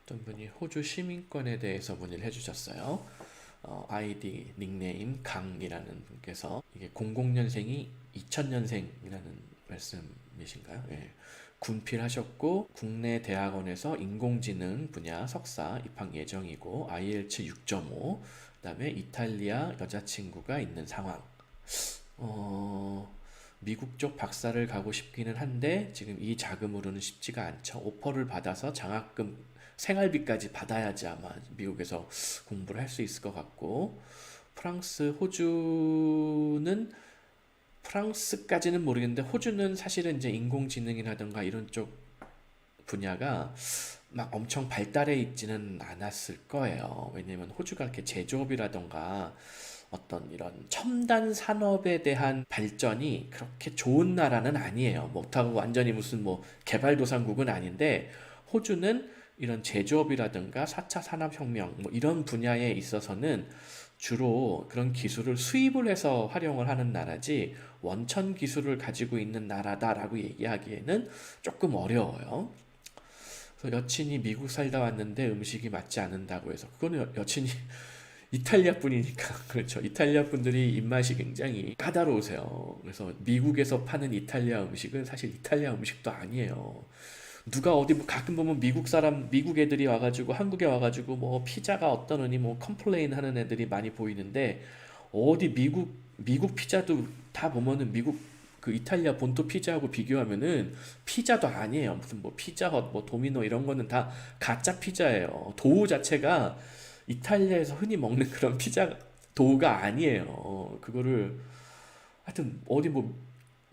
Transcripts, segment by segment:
어떤 분이 호주 시민권에 대해서 문의를 해주셨어요. 아이디 닉네임 강이라는 분께서 이게 00년생이 2000년생이라는 말씀이신가요? 예. 군필하셨고 국내 대학원에서 인공지능 분야 석사 입학 예정이고 IELTS 6.5, 그다음에 이탈리아 여자친구가 있는 상황. 미국 쪽 박사를 가고 싶기는 한데 지금 이 자금으로는 쉽지가 않죠. 오퍼를 받아서 장학금, 생활비까지 받아야지 아마 미국에서 공부를 할 수 있을 것 같고, 프랑스, 호주는 프랑스까지는 모르겠는데 호주는 사실은 이제 인공지능이라든가 이런 쪽 분야가 막 엄청 발달해 있지는 않았을 거예요. 왜냐면 호주가 이렇게 제조업이라던가 어떤 이런 첨단 산업에 대한 발전이 그렇게 좋은 나라는 아니에요. 못하고 완전히 무슨 뭐 개발도상국은 아닌데, 호주는 이런 제조업이라든가 4차 산업혁명 뭐 이런 분야에 있어서는 주로 그런 기술을 수입을 해서 활용을 하는 나라지 원천 기술을 가지고 있는 나라다라고 얘기하기에는 조금 어려워요. 그래서 여친이 미국 살다 왔는데 음식이 맞지 않는다고 해서, 그거는 여친이 이탈리아 분이니까 그렇죠. 이탈리아 분들이 입맛이 굉장히 까다로우세요. 그래서 미국에서 파는 이탈리아 음식은 사실 이탈리아 음식도 아니에요. 누가 어디 뭐 가끔 보면 미국 사람, 미국 애들이 와가지고 한국에 와가지고 뭐 피자가 어떠느니 뭐 컴플레인 하는 애들이 많이 보이는데, 어디 미국 피자도 다 보면은 미국 그 이탈리아 본토 피자하고 비교하면은 피자도 아니에요. 무슨 뭐 피자헛, 뭐 도미노 이런 거는 다 가짜 피자예요. 도우 자체가 이탈리아에서 흔히 먹는 그런 피자 도우가 아니에요. 그거를 하여튼 어디 뭐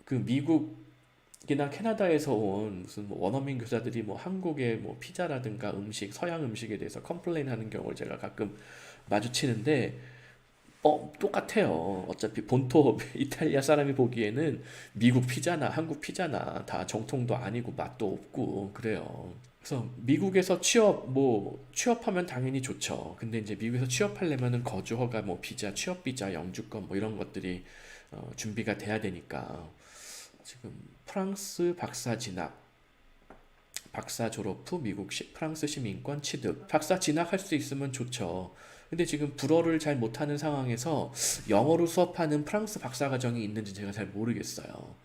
그 미국이나 캐나다에서 온 무슨 뭐 원어민 교사들이 뭐 한국의 뭐 피자라든가 음식, 서양 음식에 대해서 컴플레인 하는 경우를 제가 가끔 마주치는데, 똑같아요. 어차피 본토 이탈리아 사람이 보기에는 미국 피자나 한국 피자나 다 정통도 아니고 맛도 없고 그래요. 그래서 미국에서 취업하면 당연히 좋죠. 근데 이제 미국에서 취업하려면은 거주 허가, 뭐 비자, 취업 비자, 영주권 뭐 이런 것들이 준비가 돼야 되니까 지금 프랑스 박사 진학, 박사 졸업 후 프랑스 시민권 취득. 박사 진학할 수 있으면 좋죠. 근데 지금 불어를 잘 못하는 상황에서 영어로 수업하는 프랑스 박사 과정이 있는지 제가 잘 모르겠어요.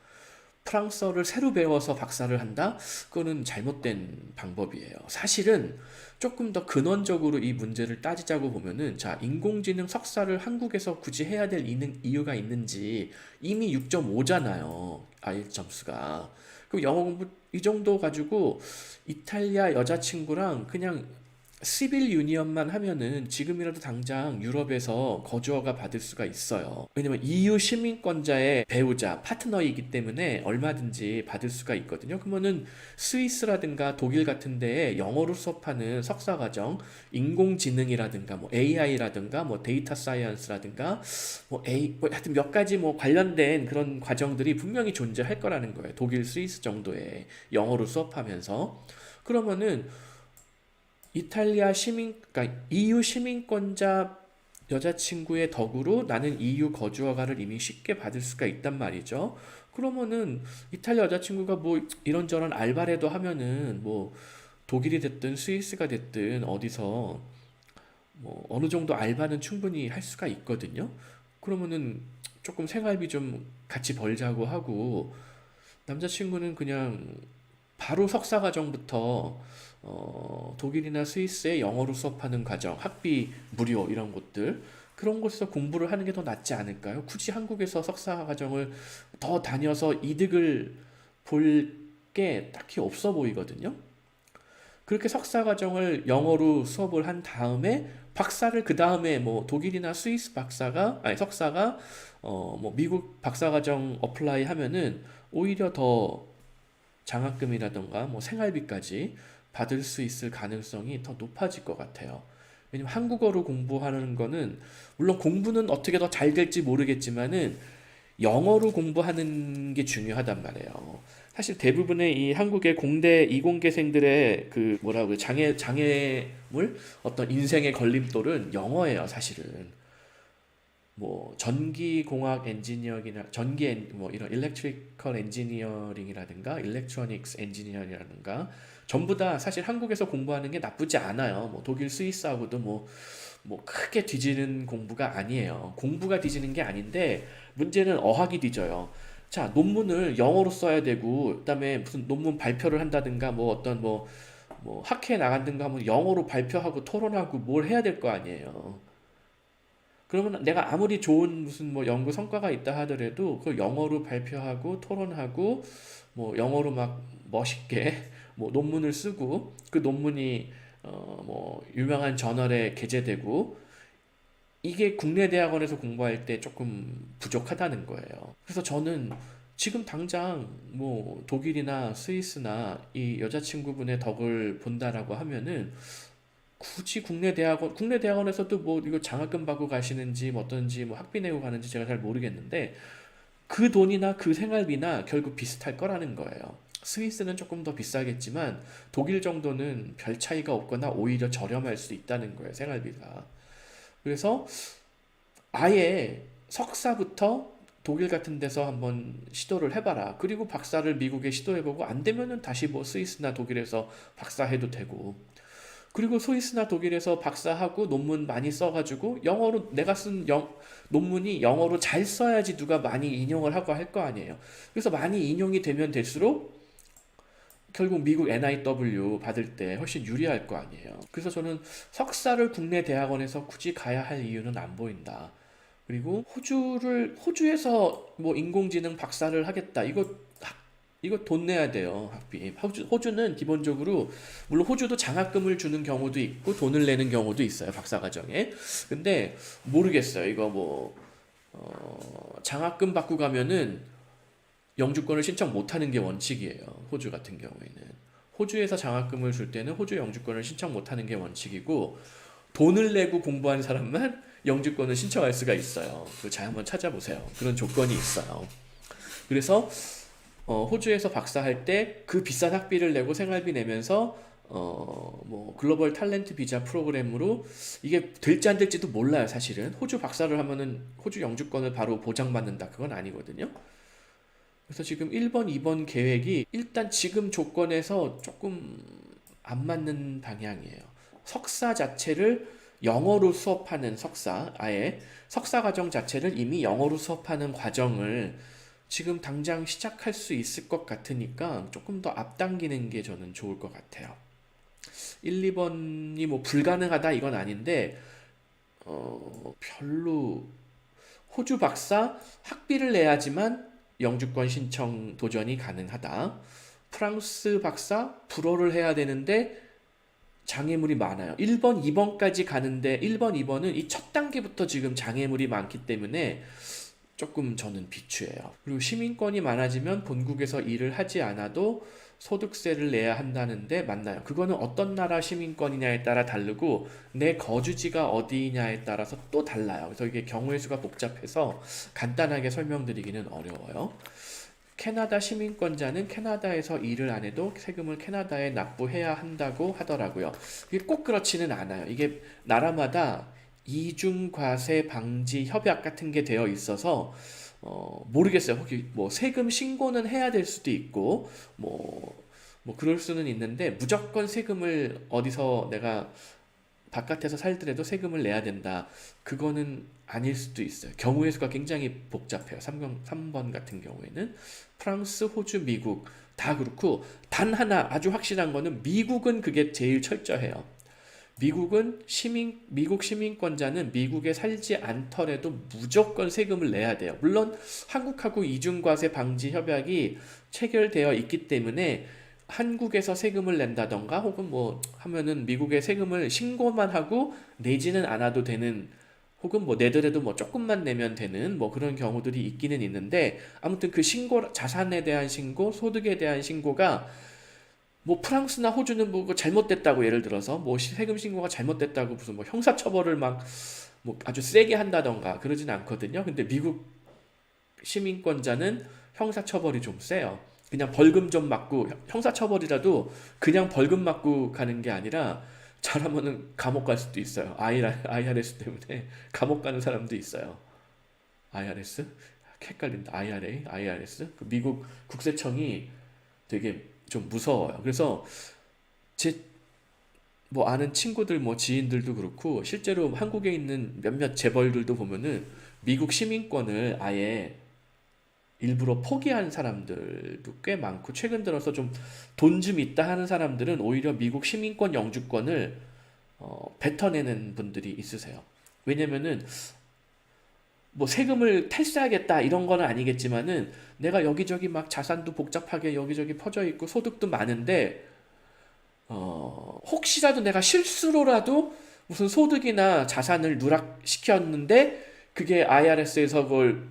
프랑스어를 새로 배워서 박사를 한다? 그거는 잘못된 방법이에요. 사실은 조금 더 근원적으로 이 문제를 따지자고 보면은, 자, 인공지능 석사를 한국에서 굳이 해야 될 이유가 있는지, 이미 6.5잖아요. 아이엘츠 점수가. 그럼 영어 공부 이 정도 가지고 이탈리아 여자친구랑 그냥 시빌 유니언만 하면은 지금이라도 당장 유럽에서 거주허가 받을 수가 있어요. 왜냐면 EU 시민권자의 배우자, 파트너이기 때문에 얼마든지 받을 수가 있거든요. 그러면은 스위스라든가 독일 같은 데에 영어로 수업하는 석사과정, 인공지능이라든가 뭐 AI라든가 뭐 데이터 사이언스라든가 뭐 하여튼 몇 가지 뭐 관련된 그런 과정들이 분명히 존재할 거라는 거예요. 독일, 스위스 정도에 영어로 수업하면서. 그러면은 그러니까 EU 시민권자 여자친구의 덕으로 나는 EU 거주 허가를 이미 쉽게 받을 수가 있단 말이죠. 그러면은 이탈리아 여자친구가 뭐 이런저런 알바라도 하면은 뭐 독일이 됐든 스위스가 됐든 어디서 뭐 어느 정도 알바는 충분히 할 수가 있거든요. 그러면은 조금 생활비 좀 같이 벌자고 하고, 남자친구는 그냥 바로 석사 과정부터 독일이나 스위스에 영어로 수업하는 과정, 학비 무료 이런 곳들, 그런 곳에서 공부를 하는 게 더 낫지 않을까요? 굳이 한국에서 석사 과정을 더 다녀서 이득을 볼 게 딱히 없어 보이거든요. 그렇게 석사 과정을 영어로 수업을 한 다음에 박사를 그 다음에 뭐 독일이나 스위스 박사가 아니 석사가 뭐 미국 박사 과정 어플라이 하면은 오히려 더 장학금이라던가 뭐 생활비까지 받을 수 있을 가능성이 더 높아질 것 같아요. 왜냐면 한국어로 공부하는 거는 물론 공부는 어떻게 더 잘 될지 모르겠지만은 영어로 공부하는 게 중요하단 말이에요. 사실 대부분의 이 한국의 공대 이공계생들의 그 뭐라고 장애물, 어떤 인생의 걸림돌은 영어예요, 사실은. 뭐 전기공학 엔지니어링이나 뭐 이런 일렉트리컬 엔지니어링이라든가 일렉트로닉스 엔지니어링이라든가 전부 다 사실 한국에서 공부하는 게 나쁘지 않아요. 뭐 독일, 스위스하고도 뭐 크게 뒤지는 공부가 아니에요. 공부가 뒤지는 게 아닌데 문제는 어학이 뒤져요. 자, 논문을 영어로 써야 되고 그다음에 무슨 논문 발표를 한다든가 뭐 어떤 뭐 학회에 나간든가 하면 영어로 발표하고 토론하고 뭘 해야 될 거 아니에요. 그러면 내가 아무리 좋은 무슨 뭐 연구 성과가 있다 하더라도 그 영어로 발표하고 토론하고 뭐 영어로 막 멋있게 뭐 논문을 쓰고 그 논문이 뭐 유명한 저널에 게재되고 이게 국내 대학원에서 공부할 때 조금 부족하다는 거예요. 그래서 저는 지금 당장 뭐 독일이나 스위스나 이 여자친구분의 덕을 본다라고 하면은 굳이 국내 대학원에서도 뭐 이거 장학금 받고 가시는지 뭐 어떤지 뭐 학비 내고 가는지 제가 잘 모르겠는데 그 돈이나 그 생활비나 결국 비슷할 거라는 거예요. 스위스는 조금 더 비싸겠지만 독일 정도는 별 차이가 없거나 오히려 저렴할 수 있다는 거예요, 생활비가. 그래서 아예 석사부터 독일 같은 데서 한번 시도를 해봐라. 그리고 박사를 미국에 시도해보고 안 되면은 다시 뭐 스위스나 독일에서 박사해도 되고. 그리고 스위스나 독일에서 박사하고 논문 많이 써가지고 영어로 내가 쓴 논문이 영어로 잘 써야지 누가 많이 인용을 하고 할 거 아니에요. 그래서 많이 인용이 되면 될수록 결국 미국 NIW 받을 때 훨씬 유리할 거 아니에요. 그래서 저는 석사를 국내 대학원에서 굳이 가야 할 이유는 안 보인다. 그리고 호주에서 뭐 인공지능 박사를 하겠다. 이거 돈 내야 돼요, 학비. 호주는 기본적으로, 물론 호주도 장학금을 주는 경우도 있고, 돈을 내는 경우도 있어요, 박사과정에. 근데, 모르겠어요. 이거 장학금 받고 가면은 영주권을 신청 못 하는 게 원칙이에요, 호주 같은 경우에는. 호주에서 장학금을 줄 때는 호주 영주권을 신청 못 하는 게 원칙이고, 돈을 내고 공부하는 사람만 영주권을 신청할 수가 있어요. 그거 잘 한번 찾아보세요. 그런 조건이 있어요. 그래서 호주에서 박사할 때 그 비싼 학비를 내고 생활비 내면서 뭐 글로벌 탤런트 비자 프로그램으로 이게 될지 안 될지도 몰라요, 사실은. 호주 박사를 하면은 호주 영주권을 바로 보장받는다. 그건 아니거든요. 그래서 지금 1번, 2번 계획이 일단 지금 조건에서 조금 안 맞는 방향이에요. 석사 자체를 영어로 수업하는 석사, 아예 석사 과정 자체를 이미 영어로 수업하는 과정을 지금 당장 시작할 수 있을 것 같으니까 조금 더 앞당기는 게 저는 좋을 것 같아요. 1, 2번이 뭐 불가능하다 이건 아닌데 별로 호주 박사 학비를 내야지만 영주권 신청 도전이 가능하다. 프랑스 박사 불어를 해야 되는데 장애물이 많아요. 1번, 2번까지 가는데 1번, 2번은 이 첫 단계부터 지금 장애물이 많기 때문에 조금 저는 비추해요. 그리고 시민권이 많아지면 본국에서 일을 하지 않아도 소득세를 내야 한다는데 맞나요? 그거는 어떤 나라 시민권이냐에 따라 다르고 내 거주지가 어디냐에 따라서 또 달라요. 그래서 이게 경우의 수가 복잡해서 간단하게 설명드리기는 어려워요. 캐나다 시민권자는 캐나다에서 일을 안 해도 세금을 캐나다에 납부해야 한다고 하더라고요. 이게 꼭 그렇지는 않아요. 이게 나라마다 이중과세 방지 협약 같은 게 되어 있어서 모르겠어요. 혹시 뭐 세금 신고는 해야 될 수도 있고 뭐 그럴 수는 있는데 무조건 세금을 어디서 내가 바깥에서 살더라도 세금을 내야 된다. 그거는 아닐 수도 있어요. 경우의 수가 굉장히 복잡해요. 3번 같은 경우에는 프랑스, 호주, 미국 다 그렇고 단 하나 아주 확실한 거는 미국은 그게 제일 철저해요. 미국 시민권자는 미국에 살지 않더라도 무조건 세금을 내야 돼요. 물론 한국하고 이중과세 방지 협약이 체결되어 있기 때문에 한국에서 세금을 낸다던가 혹은 뭐 하면은 미국에 세금을 신고만 하고 내지는 않아도 되는 혹은 뭐 내더라도 뭐 조금만 내면 되는 뭐 그런 경우들이 있기는 있는데 아무튼 그 자산에 대한 신고, 소득에 대한 신고가 뭐 프랑스나 호주는 뭐 잘못됐다고 예를 들어서 뭐 세금 신고가 잘못됐다고 무슨 뭐 형사처벌을 막 뭐 아주 세게 한다던가 그러진 않거든요. 근데 미국 시민권자는 형사처벌이 좀 세요. 그냥 벌금 좀 맞고 형사처벌이라도 그냥 벌금 맞고 가는 게 아니라 잘하면은 감옥 갈 수도 있어요. IRS 때문에 감옥 가는 사람도 있어요. IRS? 헷갈린다. IRS? 그 미국 국세청이 되게 좀 무서워요. 그래서 제 뭐 아는 친구들 뭐 지인들도 그렇고 실제로 한국에 있는 몇몇 재벌들도 보면은 미국 시민권을 아예 일부러 포기한 사람들도 꽤 많고 최근 들어서 좀 돈 좀 있다 하는 사람들은 오히려 미국 시민권 영주권을 뱉어내는 분들이 있으세요. 왜냐면은 뭐 세금을 탈세하겠다 이런 거는 아니겠지만은 내가 여기저기 막 자산도 복잡하게 여기저기 퍼져 있고 소득도 많은데 혹시라도 내가 실수로라도 무슨 소득이나 자산을 누락시켰는데 그게 IRS에서 그걸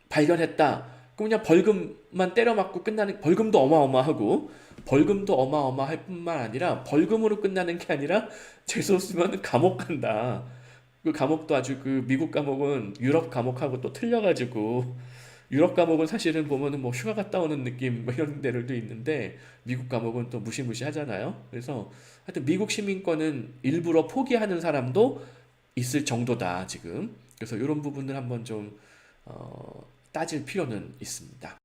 발견했다. 그럼 그냥 벌금만 때려 맞고 끝나는 벌금도 어마어마하고 벌금도 어마어마할 뿐만 아니라 벌금으로 끝나는 게 아니라 재수 없으면 감옥 간다. 그 감옥도 아주 그 미국 감옥은 유럽 감옥하고 또 틀려가지고 유럽 감옥은 사실은 보면은 뭐 휴가 갔다 오는 느낌 뭐 이런 데들도 있는데 미국 감옥은 또 무시무시하잖아요. 그래서 하여튼 미국 시민권은 일부러 포기하는 사람도 있을 정도다 지금. 그래서 이런 부분을 한번 좀 따질 필요는 있습니다.